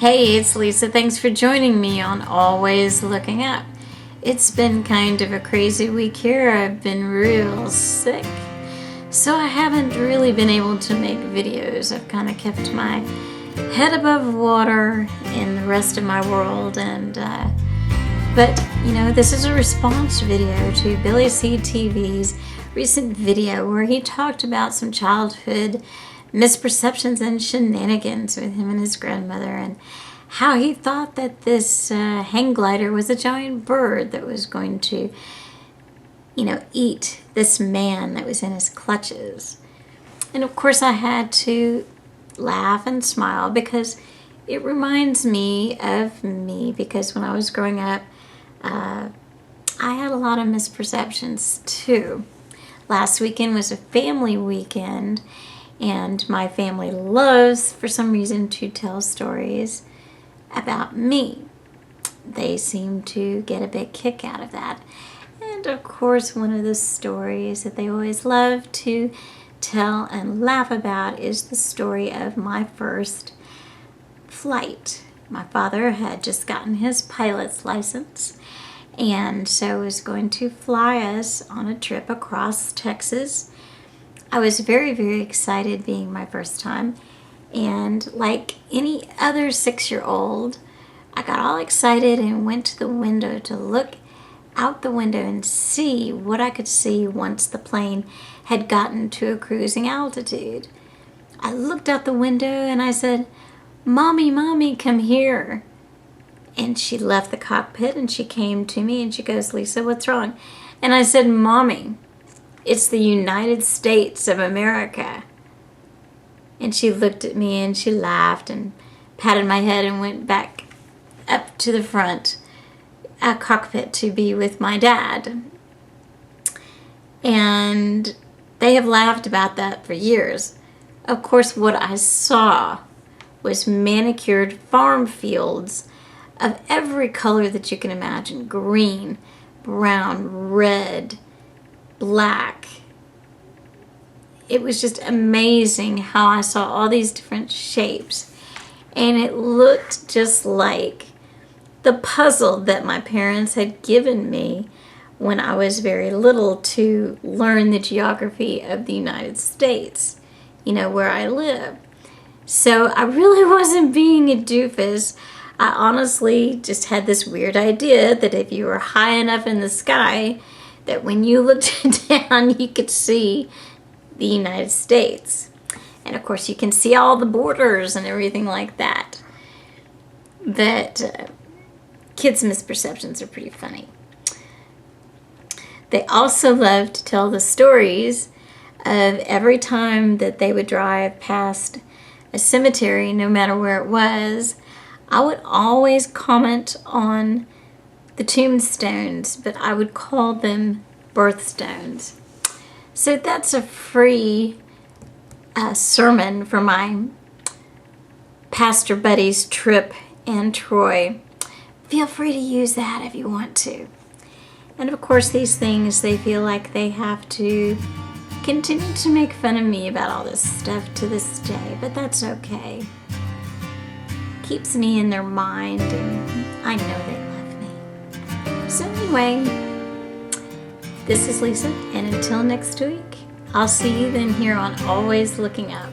Hey, it's Lisa. Thanks for joining me on Always Looking Up. It's been kind of a crazy week here. I've been real sick, so I haven't really been able to make videos. I've kind of kept my head above water in the rest of my world, but you know, this is a response video to Billy CTV's recent video where he talked about some childhood misperceptions and shenanigans with him and his grandmother, and how he thought that this hang glider was a giant bird that was going to, eat this man that was in his clutches. And of course I had to laugh and smile because it reminds me of me, because when I was growing up, I had a lot of misperceptions too. Last weekend was a family weekend, and my family loves, for some reason, to tell stories about me. They seem to get a big kick out of that. And of course, one of the stories that they always love to tell and laugh about is the story of my first flight. My father had just gotten his pilot's license, and so was going to fly us on a trip across Texas. I was very, very excited, being my first time, and like any other 6-year-old, I got all excited and went to the window to look out the window and see what I could see once the plane had gotten to a cruising altitude. I looked out the window and I said, "Mommy, Mommy, come here." And she left the cockpit and she came to me and she goes, "Lisa, what's wrong?" And I said, "Mommy, it's the United States of America." And she looked at me and she laughed and patted my head and went back up to the front cockpit to be with my dad. And they have laughed about that for years. Of course, what I saw was manicured farm fields of every color that you can imagine: green, brown, red, black. It was just amazing how I saw all these different shapes, and it looked just like the puzzle that my parents had given me when I was very little to learn the geography of the United States, where I live. So I really wasn't being a doofus. I honestly just had this weird idea that if you were high enough in the sky, that when you looked down, you could see the United States. And of course, you can see all the borders and everything like that. But kids' misperceptions are pretty funny. They also love to tell the stories of every time that they would drive past a cemetery, no matter where it was, I would always comment on the tombstones, but I would call them birthstones. So that's a free sermon for my pastor buddy's trip in Troy. Feel free to use that if you want to. And of course, these things, they feel like they have to continue to make fun of me about all this stuff to this day, but that's okay. Keeps me in their mind, and I know they love me. So anyway, this is Lisa, and until next week, I'll see you then here on Always Looking Up.